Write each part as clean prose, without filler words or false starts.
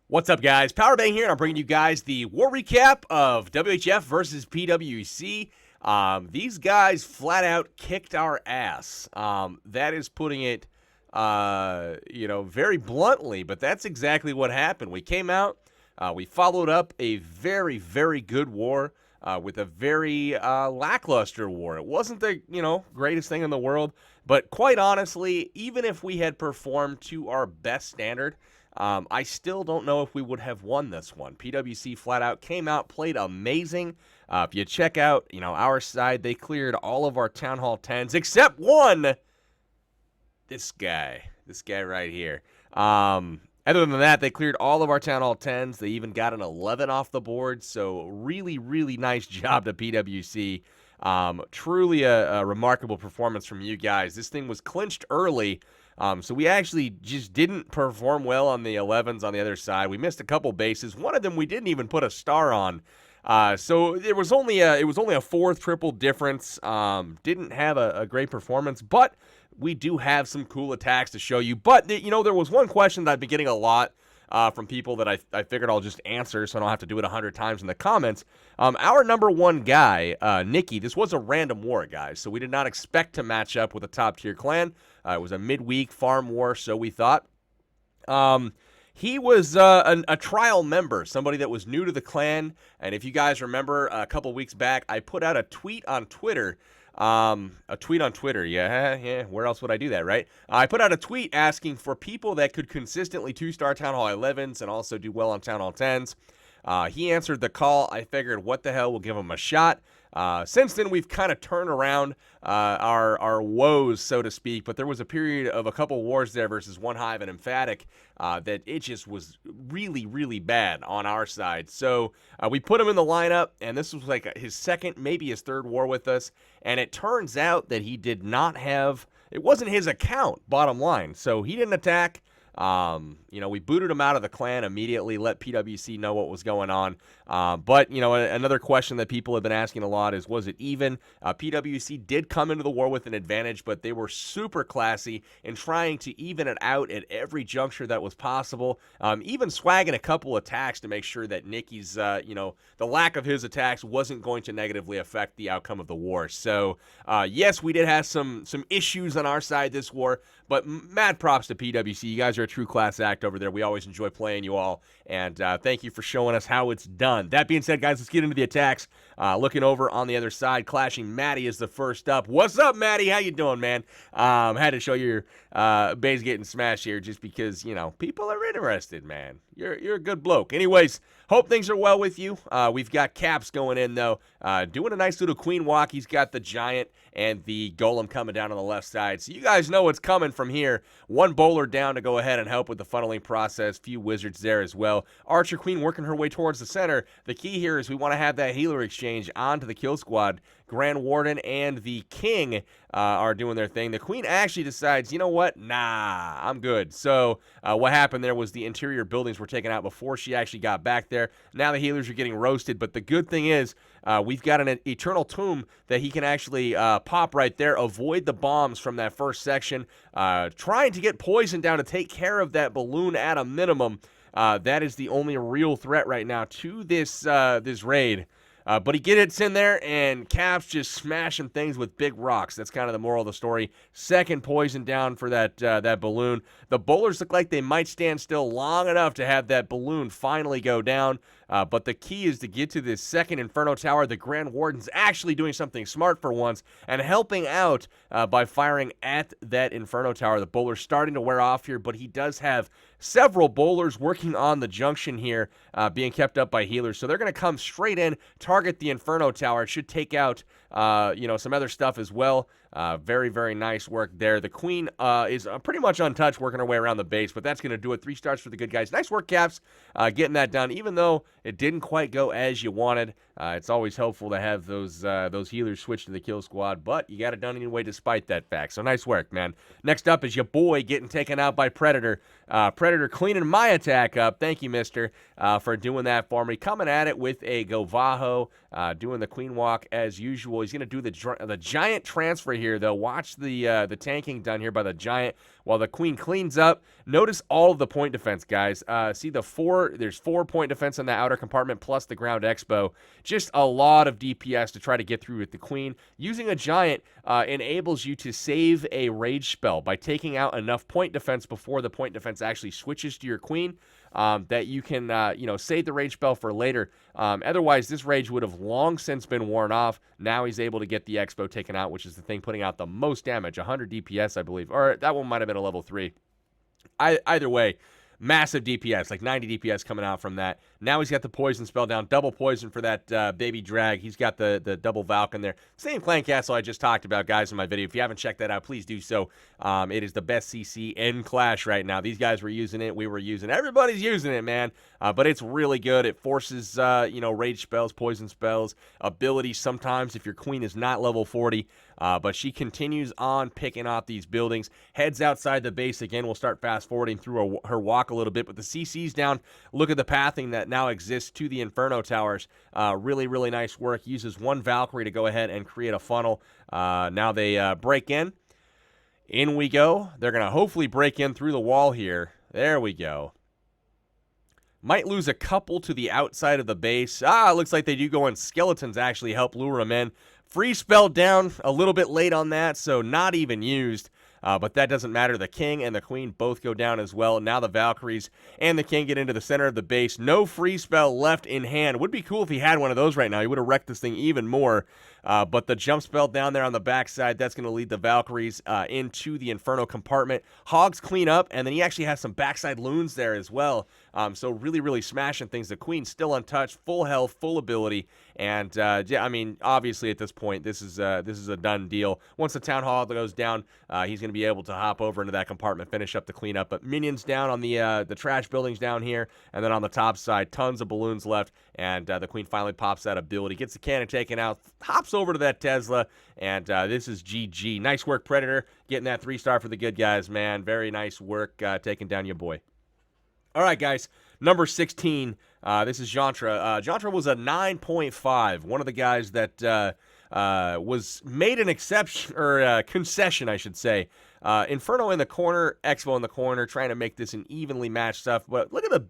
What's up, guys? Powerbang here, and I'm bringing you guys the war recap of WHF versus PwC. These guys flat out kicked our ass. That is putting it, very bluntly, but that's exactly what happened. We came out, we followed up a very, very good war with a very lackluster war. It wasn't the, greatest thing in the world, but quite honestly, even if we had performed to our best standard, I still don't know if we would have won this one. PwC flat out came out, played amazing. If you check out, our side, they cleared all of our Town Hall 10s except one. This guy right here. Other than that, they cleared all of our Town Hall 10s. They even got an 11 off the board. So really, really nice job to PwC. Truly a remarkable performance from you guys. This thing was clinched early. So we actually just didn't perform well on the 11s on the other side. We missed a couple bases. One of them we didn't even put a star on. So it was only a 4 triple difference. Didn't have a great performance, but we do have some cool attacks to show you. But there was one question that I've been getting a lot from people that I figured I'll just answer so I don't have to do it 100 times in the comments. Our number one guy, Nikki, this was a random war, guys, so we did not expect to match up with a top-tier clan. It was a midweek farm war, so we thought. He was a trial member, somebody that was new to the clan, and if you guys remember, a couple weeks back, I put out a tweet on Twitter. Yeah, where else would I do that, right? I put out a tweet asking for people that could consistently 2-star Town Hall 11s and also do well on Town Hall 10s. He answered the call. I figured, what the hell, we'll give him a shot. Since then, we've kind of turned around our woes, so to speak, but there was a period of a couple wars there versus One Hive and Emphatic that it just was really, really bad on our side. So we put him in the lineup, and this was like his second, maybe his third war with us, and it turns out that he did not have, it wasn't his account, bottom line, so he didn't attack. We booted him out of the clan immediately, let PwC know what was going on. But another question that people have been asking a lot is, was it even? PwC did come into the war with an advantage, but they were super classy in trying to even it out at every juncture that was possible. Even swagging a couple attacks to make sure that Nikki's, the lack of his attacks wasn't going to negatively affect the outcome of the war. So, yes, we did have some issues on our side this war, but mad props to PwC. You guys are a true class act over there. We always enjoy playing you all, and thank you for showing us how it's done. That being said, guys, let's get into the attacks. Looking over on the other side, clashing Maddie is the first up. What's up, Maddie? How you doing, man? Had to show your base getting smashed here just because, people are interested, man. You're a good bloke. Anyways, hope things are well with you. We've got Caps going in, though. Doing a nice little queen walk. He's got the Giant and the Golem coming down on the left side. So you guys know what's coming from here. One bowler down to go ahead and help with the funneling process. Few wizards there as well. Archer Queen working her way towards the center. The key here is we want to have that healer exchange onto the kill squad. Grand Warden and the King are doing their thing. The Queen actually decides, you know what? Nah, I'm good. So what happened there was the interior buildings were taken out before she actually got back there. Now the healers are getting roasted, but the good thing is we've got an Eternal Tomb that he can actually pop right there, avoid the bombs from that first section, trying to get poison down to take care of that balloon at a minimum. That is the only real threat right now to this raid. But he gets in there, and Caps just smashing things with big rocks. That's kind of the moral of the story. Second poison down for that balloon. The bowlers look like they might stand still long enough to have that balloon finally go down. But the key is to get to this second Inferno Tower. The Grand Warden's actually doing something smart for once and helping out by firing at that Inferno Tower. The bowler's starting to wear off here, but he does have several bowlers working on the junction here, being kept up by healers. So they're going to come straight in, target the Inferno Tower. It should take out, some other stuff as well. Very, very nice work there. The Queen is pretty much untouched, working her way around the base, but that's going to do it. 3 stars for the good guys. Nice work, Caps, getting that done, even though it didn't quite go as you wanted. It's always helpful to have those healers switch to the kill squad, but you got it done anyway despite that fact. So nice work, man. Next up is your boy getting taken out by Predator. Predator cleaning my attack up. Thank you, mister, for doing that for me. Coming at it with a Govajo, doing the queen walk as usual. He's going to do the Giant transfer here, though. Watch the tanking done here by the Giant. while the queen cleans up. Notice all of the point defense, guys. See there's 4 point defense in the outer compartment plus the ground expo. Just a lot of DPS to try to get through with the queen. Using a giant enables you to save a rage spell by taking out enough point defense before the point defense actually switches to your queen. That you can, save the rage spell for later. Otherwise, this rage would have long since been worn off. Now he's able to get the expo taken out, which is the thing putting out the most damage, 100 DPS, I believe. Or that one might have been a level 3. Either way, massive DPS, like 90 DPS coming out from that. Now he's got the poison spell down, double poison for that baby drag. He's got the double Valk in there. Same clan castle I just talked about, guys, in my video. If you haven't checked that out, please do so. It is the best CC in Clash right now. These guys were using it. We were using it. Everybody's using it, man. But it's really good. It forces, rage spells, poison spells, abilities sometimes if your queen is not level 40. But she continues on picking off these buildings. Heads outside the base again. We'll start fast forwarding through her walk a little bit. But the CC's down. Look at the pathing that now exists to the Inferno Towers. Really, really nice work. Uses one Valkyrie to go ahead and create a funnel. Now they break in. In we go. They're going to hopefully break in through the wall here. There we go. Might lose a couple to the outside of the base. It looks like they do go in. Skeletons actually help lure them in. Free spell down a little bit late on that, so not even used. But that doesn't matter. The king and the queen both go down as well. Now the Valkyries and the king get into the center of the base. No free spell left in hand. Would be cool if he had one of those right now. He would have wrecked this thing even more. But the jump spell down there on the backside, that's going to lead the Valkyries into the Inferno compartment. Hogs clean up, and then he actually has some backside loons there as well. So really, really smashing things. The queen's still untouched, full health, full ability. And, obviously at this point, this is a done deal. Once the town hall goes down, he's going to be able to hop over into that compartment, finish up the cleanup. But minions down on the trash buildings down here, and then on the top side, tons of balloons left. And the queen finally pops that ability, gets the cannon taken out, hops over to that Tesla, and this is GG. Nice work, Predator, getting that 3-star for the good guys, man. Very nice work taking down your boy. All right, guys, number 16, this is Jantra. Jantra was a 9.5, one of the guys that was made an exception, or concession, I should say. Inferno in the corner, Expo in the corner, trying to make this an evenly matched stuff. But look at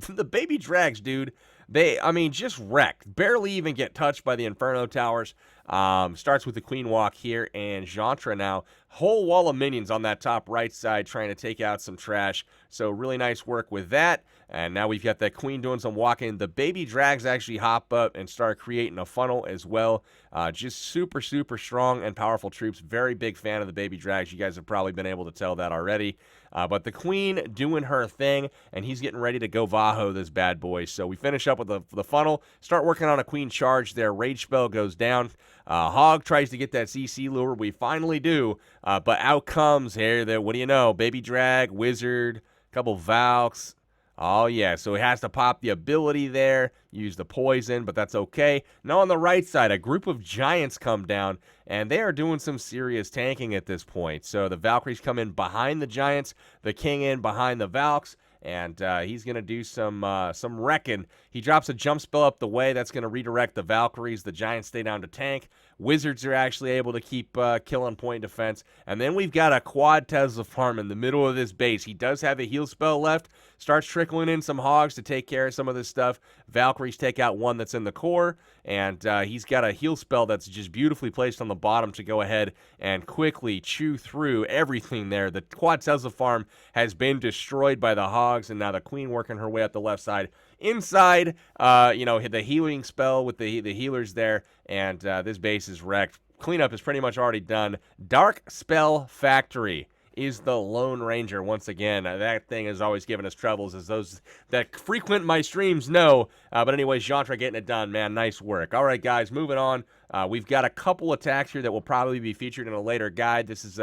the baby drags, dude. Just wrecked. Barely even get touched by the Inferno Towers. Starts with the Queen Walk here, and Jantra now. Whole wall of minions on that top right side trying to take out some trash. So really nice work with that. And now we've got that Queen doing some walking. The baby drags actually hop up and start creating a funnel as well. Just super, super strong and powerful troops. Very big fan of the baby drags. You guys have probably been able to tell that already. But the Queen doing her thing, and he's getting ready to go Vaho this bad boy. So we finish up with the funnel, start working on a Queen charge there. Rage spell goes down. Hog tries to get that CC lure. We finally do. But out comes here, what do you know? Baby drag, wizard, couple Valks. Oh, yeah, so he has to pop the ability there, use the poison, but that's okay. Now on the right side, a group of giants come down, and they are doing some serious tanking at this point. So the Valkyries come in behind the giants, the king in behind the Valks, and he's going to do some wrecking. He drops a jump spell up the way. That's going to redirect the Valkyries. The giants stay down to tank. Wizards are actually able to keep killing point defense. And then we've got a quad Tesla farm in the middle of this base. He does have a heal spell left. Starts trickling in some hogs to take care of some of this stuff. Valkyries take out one that's in the core. And he's got a heal spell that's just beautifully placed on the bottom to go ahead and quickly chew through everything there. The quad Tesla farm has been destroyed by the hogs. And now the queen working her way up the left side. Inside, the healing spell with the healers there, and this base is wrecked. Cleanup is pretty much already done. Dark Spell Factory is the Lone Ranger once again. That thing has always given us troubles, as those that frequent my streams know. But anyways, Jantra getting it done, man. Nice work. All right, guys, moving on. We've got a couple attacks here that will probably be featured in a later guide. This is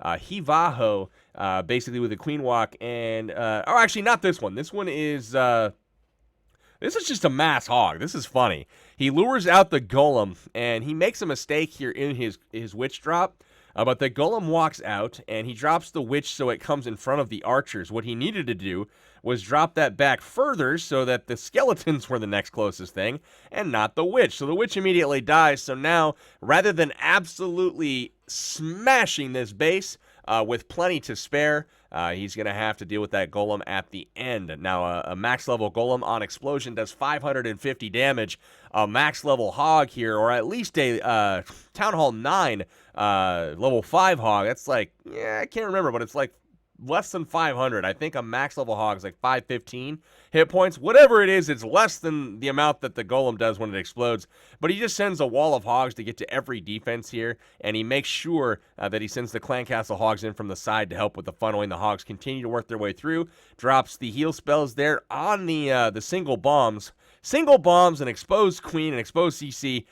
Hivaho, basically with the Queen Walk, and actually not this one. This one is. This is just a mass hog. This is funny. He lures out the golem, and he makes a mistake here in his witch drop. But the golem walks out, and he drops the witch so it comes in front of the archers. What he needed to do was drop that back further so that the skeletons were the next closest thing, and not the witch. So the witch immediately dies. So now, rather than absolutely smashing this base, with plenty to spare. He's going to have to deal with that golem at the end. Now, a max level golem on explosion does 550 damage. A max level hog here, or at least a Town Hall 9 level 5 hog, that's like, yeah, I can't remember, but it's like less than 500. I think a max level hog is like 515 hit points. Whatever it is, it's less than the amount that the golem does when it explodes. But he just sends a wall of hogs to get to every defense here, and he makes sure that he sends the clan castle hogs in from the side to help with the funneling. The hogs continue to work their way through. Drops the heal spells there on the single bombs. Single bombs, an exposed queen, an exposed CC.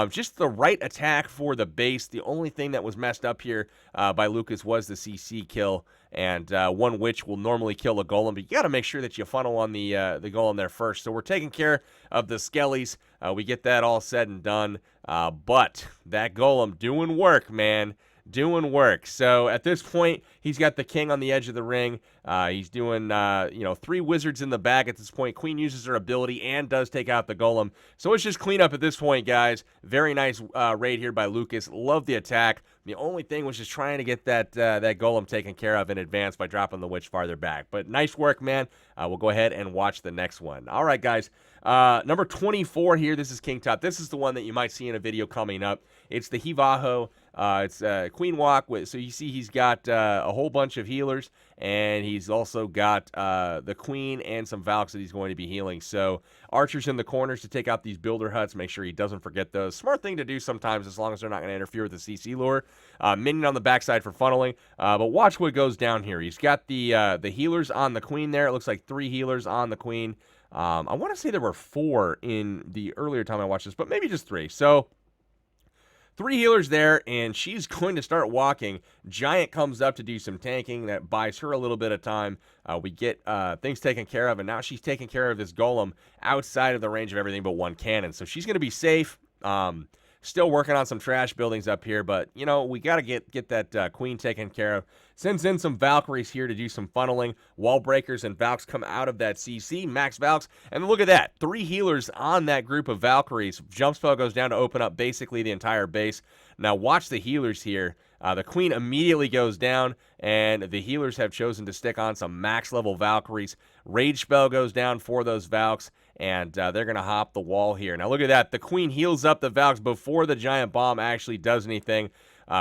Just the right attack for the base. The only thing that was messed up here by Lucas was the CC kill, and one witch will normally kill a golem, but you got to make sure that you funnel on the golem there first. So we're taking care of the skellies. We get that all said and done, but that golem doing work, man. Doing work. So at this point, he's got the king on the edge of the ring. He's doing, 3 wizards in the back at this point. Queen uses her ability and does take out the golem. So it's just clean up at this point, guys. Very nice raid here by Lucas. Love the attack. The only thing was just trying to get that golem taken care of in advance by dropping the witch farther back. But nice work, man. We'll go ahead and watch the next one. All right, guys. Number 24 here. This is King Tght. This is the one that you might see in a video coming up. It's the Hivaho. It's Queen Walk. So you see he's got a whole bunch of healers, and he's also got the Queen and some Valks that he's going to be healing. So archers in the corners to take out these builder huts. Make sure he doesn't forget those. Smart thing to do sometimes, as long as they're not going to interfere with the CC lure. Minion on the backside for funneling. But watch what goes down here. He's got the healers on the Queen there. It looks like 3 healers on the Queen. I want to say there were 4 in the earlier time I watched this, but maybe just 3. So 3 healers there, and she's going to start walking. Giant comes up to do some tanking. That buys her a little bit of time. We get things taken care of, and now she's taking care of this golem outside of the range of everything but 1 cannon. So she's going to be safe. Still working on some trash buildings up here, but, we got to get that queen taken care of. Sends in some Valkyries here to do some funneling. Wall breakers and Valks come out of that CC. Max Valks. And look at that. 3 healers on that group of Valkyries. Jump spell goes down to open up basically the entire base. Now watch the healers here. The queen immediately goes down, and the healers have chosen to stick on some max level Valkyries. Rage spell goes down for those Valks, and they're going to hop the wall here. Now look at that. The queen heals up the Valks before the giant bomb actually does anything.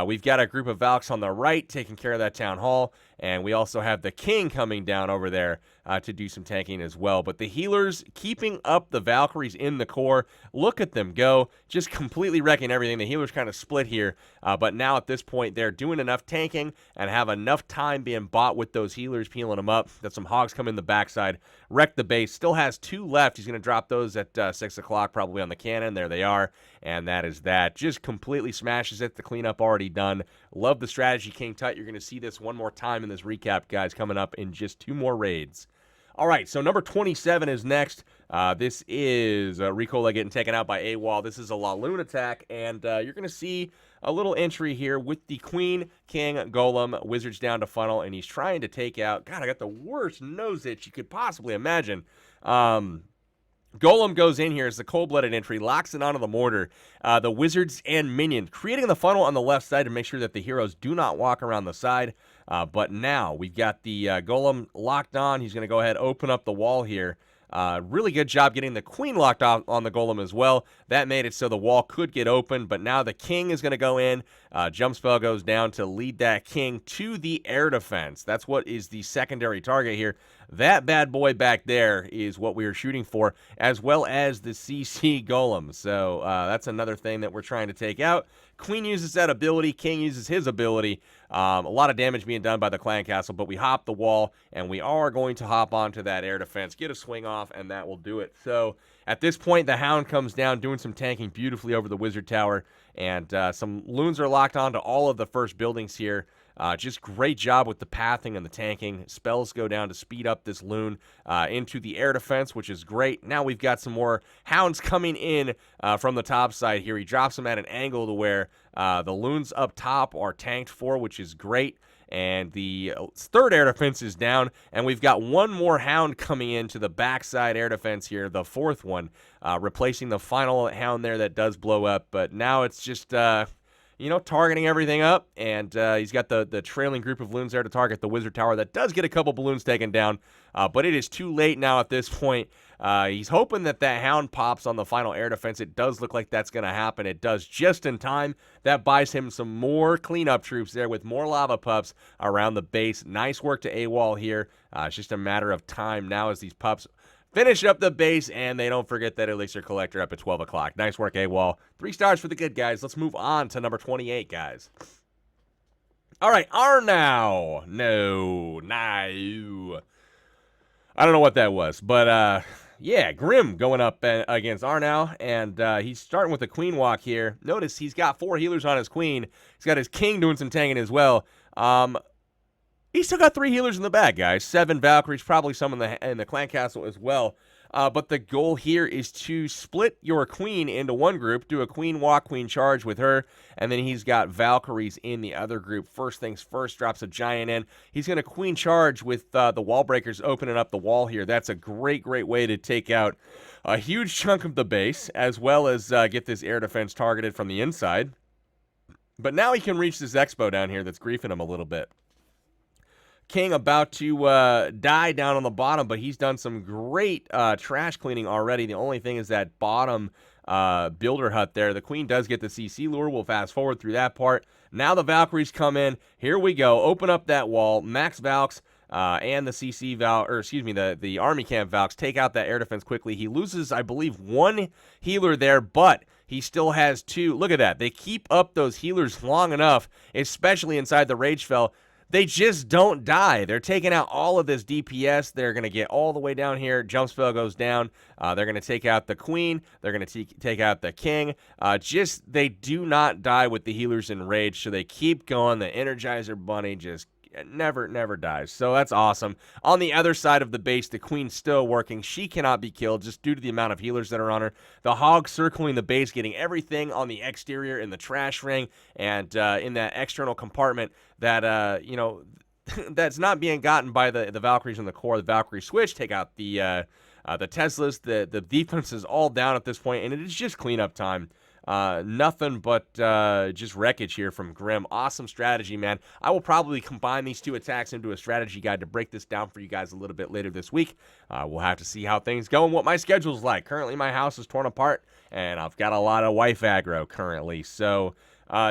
We've got a group of Valks on the right taking care of that town hall, and we also have the king coming down over there to do some tanking as well. But the healers keeping up the Valkyries in the core. Look at them go, just completely wrecking everything. The healers kind of split here, but now at this point they're doing enough tanking and have enough time being bought with those healers peeling them up that some hogs come in the backside, wreck the base. Still has 2 left. He's going to drop those at 6 o'clock probably on the cannon. There they are, and that is that. Just completely smashes it. The cleanup already done. Love the strategy, King Tut. You're going to see this one more time in this recap, guys, coming up in just 2 more raids. All right, so number 27 is next. This is Ricola getting taken out by Awall. This is a La Lune attack, and you're going to see a little entry here with the Queen, King, Golem, Wizards down to funnel, and he's trying to take out... God, I got the worst nose itch you could possibly imagine. Golem goes in here as the cold-blooded entry, locks it onto the mortar. The Wizards and Minion, creating the funnel on the left side to make sure that the heroes do not walk around the side. But now we've got the Golem locked on. He's going to go ahead and open up the wall here. Really good job getting the Queen locked on the Golem as well. That made it so the wall could get open, but now the King is going to go in. Jump spell goes down to lead that King to the air defense. That's what is the secondary target here. That bad boy back there is what we are shooting for, as well as the CC Golem. So that's another thing that we're trying to take out. Queen uses that ability. King uses his ability. A lot of damage being done by the clan castle, but we hop the wall, and we are going to hop onto that air defense, get a swing off, and that will do it. So at this point, the Hound comes down, doing some tanking beautifully over the Wizard Tower, and some loons are locked onto all of the first buildings here. Just great job with the pathing and the tanking. Spells go down to speed up this loon into the air defense, which is great. Now we've got some more hounds coming in from the top side here. He drops them at an angle to where the loons up top are tanked for, which is great. And the third air defense is down, and we've got one more hound coming into the backside air defense here, the 4th one, replacing the final hound there that does blow up. But now it's just... targeting everything up, and he's got the trailing group of loons there to target the wizard tower. That does get a couple balloons taken down, but it is too late now at this point. He's hoping that hound pops on the final air defense. It does look like that's going to happen. It does just in time. That buys him some more cleanup troops there with more lava pups around the base. Nice work to Awall here. It's just a matter of time now as these pups finish up the base, and they don't forget that elixir collector up at 12 o'clock. Nice work, Awall. 3 stars for the good guys. Let's move on to number 28, guys. All right, Arnow. No. I don't know what that was, but yeah, Grim going up against Arnow, and he's starting with a queen walk here. Notice he's got 4 healers on his queen. He's got his king doing some tanking as well. He's still got 3 healers in the bag, guys. 7 Valkyries, probably some in the clan castle as well. But the goal here is to split your queen into one group, do a queen walk, queen charge with her, and then he's got Valkyries in the other group. First things first, drops a giant in. He's going to queen charge with the wall breakers opening up the wall here. That's a great way to take out a huge chunk of the base, as well as get this air defense targeted from the inside. But now he can reach this expo down here that's griefing him a little bit. King about to die down on the bottom, but he's done some great trash cleaning already. The only thing is that bottom builder hut there. The queen does get the CC lure. We'll fast forward through that part. Now the Valkyries come in. Here we go. Open up that wall. Max Valks and the CC Val, or excuse me, the Army Camp Valks take out that air defense quickly. He loses, I believe, 1 healer there, but he still has 2. Look at that. They keep up those healers long enough, especially inside the Rage Fell. They just don't die. They're taking out all of this DPS. They're going to get all the way down here. Jump spell goes down. They're going to take out the queen. They're going to take out the king. They do not die with the healers in rage, so they keep going. The Energizer Bunny just never dies. So that's awesome. On the other side of the base, the queen's still working. She cannot be killed just due to the amount of healers that are on her. The hog circling the base, getting everything on the exterior in the trash ring and in that external compartment that that's not being gotten by the Valkyries in the core. The Valkyrie switch, take out the Teslas. The defense is all down at this point, and it is just cleanup time. Nothing but just wreckage here from Grim. Awesome strategy, man. I will probably combine these 2 attacks into a strategy guide to break this down for you guys a little bit later this week. We'll have to see how things go and what my schedule's like. Currently, my house is torn apart, and I've got a lot of wife aggro currently. So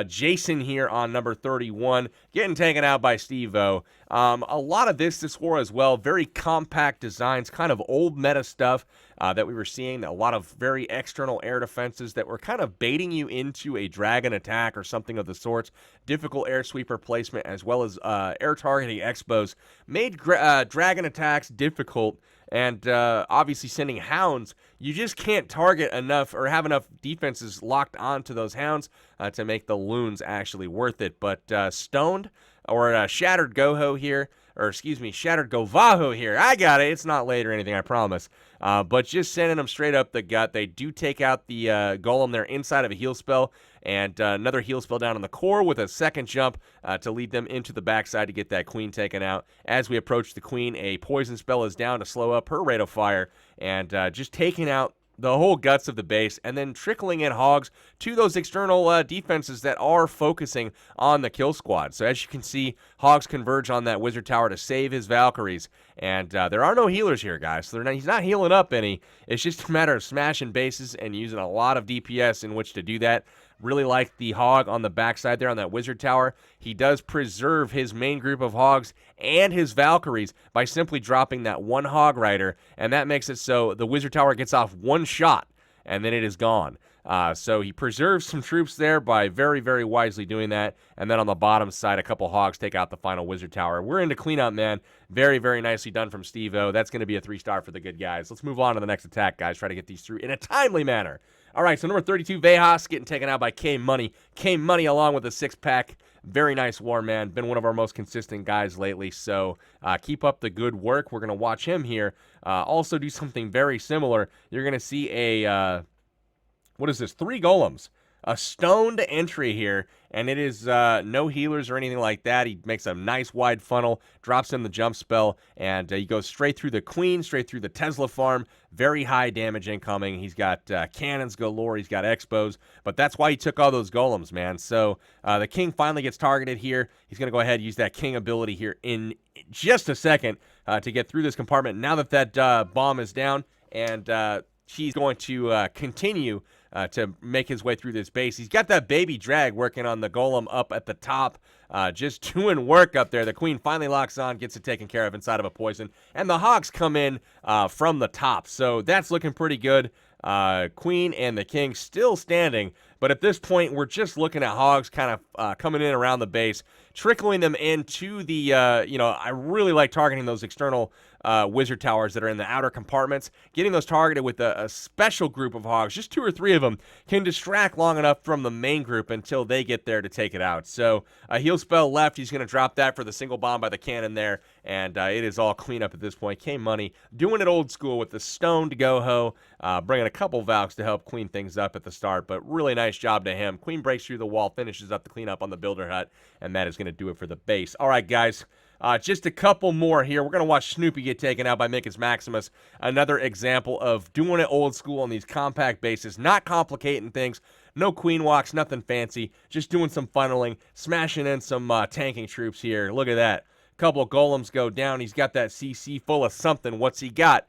Jason here on number 31, getting taken out by Steveo. A lot of this war as well, very compact designs, kind of old meta stuff that we were seeing, a lot of very external air defenses that were kind of baiting you into a dragon attack or something of the sorts. Difficult air sweeper placement as well as air targeting expos made dragon attacks difficult. And obviously sending hounds, you just can't target enough or have enough defenses locked onto those hounds to make the loons actually worth it. But Stoned or Shattered Goho here, or excuse me, Shattered Govaho here. I got it. It's not late or anything, I promise. But just sending them straight up the gut. They do take out the golem there inside of a heal spell, and another heal spell down in the core with a second jump to lead them into the backside to get that queen taken out. As we approach the queen, a poison spell is down to slow up her rate of fire, and just taking out the whole guts of the base, and then trickling in hogs to those external defenses that are focusing on the kill squad. So as you can see, hogs converge on that wizard tower to save his Valkyries, and there are no healers here, guys. So he's not healing up any. It's just a matter of smashing bases and using a lot of DPS in which to do that. Really like the hog on the backside there on that wizard tower. He does preserve his main group of hogs and his Valkyries by simply dropping that 1 hog rider, and that makes it so the wizard tower gets off 1 shot, and then it is gone. So he preserves some troops there by very wisely doing that. And then on the bottom side, a couple hogs take out the final wizard tower. We're into cleanup, man. Very nicely done from Steveo. That's going to be a 3-star for the good guys. Let's move on to the next attack, guys. Try to get these through in a timely manner. All right, so number 32, Vejas, getting taken out by K-Money. K-Money along with a 6-pack. Very nice war, man. Been one of our most consistent guys lately, so keep up the good work. We're going to watch him here. Also do something very similar. You're going to see a, what is this, 3 golems a stoned entry here, and it is no healers or anything like that. He makes a nice wide funnel, drops in the jump spell, and he goes straight through the queen, straight through the Tesla farm. Very high damage incoming. He's got cannons galore. He's got expos, but that's why he took all those golems, man. So the king finally gets targeted here. He's going to go ahead and use that king ability here in just a second to get through this compartment. Now that that bomb is down, and he's going to continue to make his way through this base. He's got that baby drag working on the golem up at the top, just doing work up there. The queen finally locks on, gets it taken care of inside of a poison, and the hogs come in from the top. So that's looking pretty good. Queen and the king still standing, but at this point, we're just looking at hogs kind of coming in around the base, trickling them into the, I really like targeting those external wizard towers that are in the outer compartments. Getting those targeted with a special group of hogs, just 2 or 3 of them, can distract long enough from the main group until they get there to take it out. So a heal spell left. He's going to drop that for the single bomb by the cannon there, and it is all cleanup at this point. K-Money doing it old school with the stoned go-ho, bringing a couple Valks to help clean things up at the start, but really nice job to him. Queen breaks through the wall, finishes up the cleanup on the builder hut, and that is going to do it for the base. All right, guys. Just a couple more here. We're going to watch Snoopy get taken out by Maximus. Another example of doing it old school on these compact bases, not complicating things. No queen walks, nothing fancy. Just doing some funneling, smashing in some tanking troops here. Look at that. Couple golems go down. He's got that CC full of something. What's he got?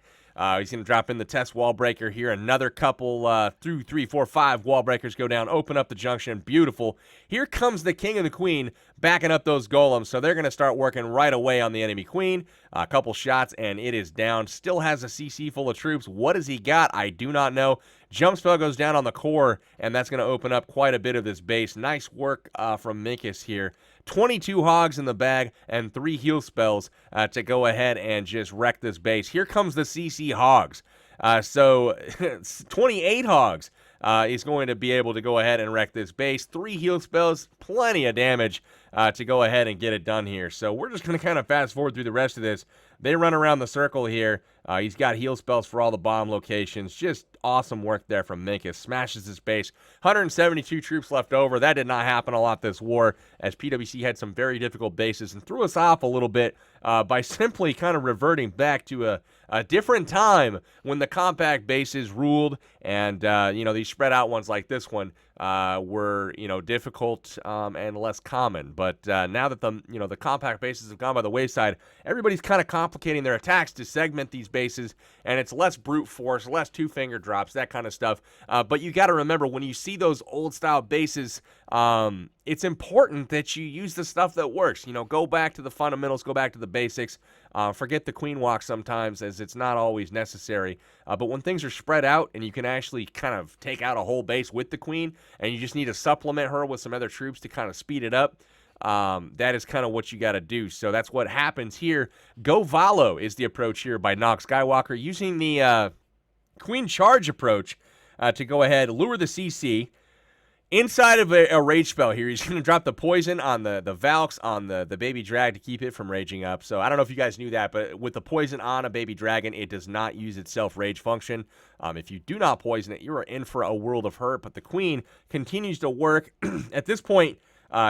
He's going to drop in the test wall breaker here. Another couple, 2, 3, 4, 5 wall breakers go down. Open up the junction. Beautiful. Here comes the king and the queen backing up those golems. So they're going to start working right away on the enemy queen. A couple shots, and it is down. Still has a CC full of troops. What has he got? I do not know. Jump spell goes down on the core, and that's going to open up quite a bit of this base. Nice work from Minkus here. 22 hogs in the bag and 3 heal spells to go ahead and just wreck this base. Here comes the CC hogs. So 28 hogs is going to be able to go ahead and wreck this base. 3 heal spells, plenty of damage to go ahead and get it done here. So we're just going to kind of fast forward through the rest of this. They run around the circle here. He's got heal spells for all the bomb locations. Just awesome work there from Minkus. Smashes his base. 172 troops left over. That did not happen a lot this war, as PwC had some very difficult bases and threw us off a little bit by simply kind of reverting back to a different time when the compact bases ruled, and these spread out ones like this one were difficult and less common. But now that the compact bases have gone by the wayside, everybody's kind of complicating their attacks to segment these bases, and it's less brute force, less 2-finger drops, that kind of stuff. But you got to remember, when you see those old style bases, it's important that you use the stuff that works. Go back to the fundamentals, go back to the basics. Forget the queen walk sometimes, as it's not always necessary. But when things are spread out and you can actually kind of take out a whole base with the queen, and you just need to supplement her with some other troops to kind of speed it up, that is kind of what you got to do. So that's what happens here. Go Valo is the approach here by Knox Skywalker, using the queen charge approach to go ahead, lure the CC. Inside of a rage spell here, he's going to drop the poison on the Valks, on the baby drag, to keep it from raging up. So I don't know if you guys knew that, but with the poison on a baby dragon, it does not use its self-rage function. If you do not poison it, you are in for a world of hurt. But the queen continues to work. At this point,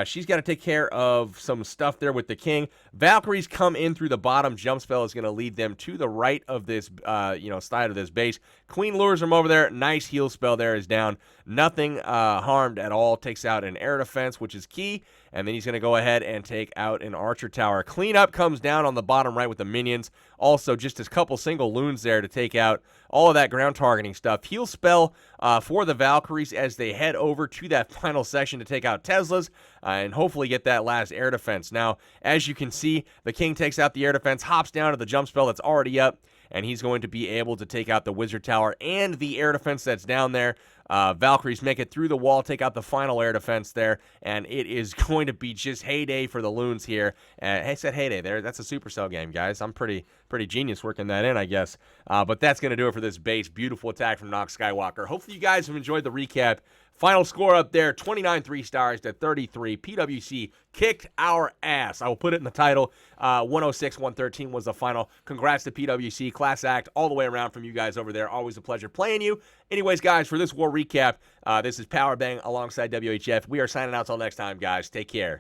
she's got to take care of some stuff there with the king. Valkyries come in through the bottom. Jump spell is going to lead them to the right of this, side of this base. Queen lures them over there. Nice heal spell there is down. Nothing harmed at all. Takes out an air defense, which is key. And then he's going to go ahead and take out an archer tower. Cleanup comes down on the bottom right with the minions. Also, just a couple single loons there to take out all of that ground targeting stuff. Heal spell for the Valkyries as they head over to that final section to take out Teslas and hopefully get that last air defense. Now, as you can see, the king takes out the air defense, hops down to the jump spell that's already up, and he's going to be able to take out the wizard tower and the air defense that's down there. Valkyries make it through the wall, take out the final air defense there, and it is going to be just heyday for the loons here. I said heyday there. That's a Supercell game, guys. I'm pretty genius working that in, I guess. But that's going to do it for this base. Beautiful attack from Knox Skywalker. Hopefully you guys have enjoyed the recap. Final score up there, 29 3-stars to 33. PwC kicked our ass. I will put it in the title. 106-113 was the final. Congrats to PwC. Class act all the way around from you guys over there. Always a pleasure playing you. Anyways, guys, for this war recap. This is Powerbang alongside WHF. We are signing out till next time, guys. Take care.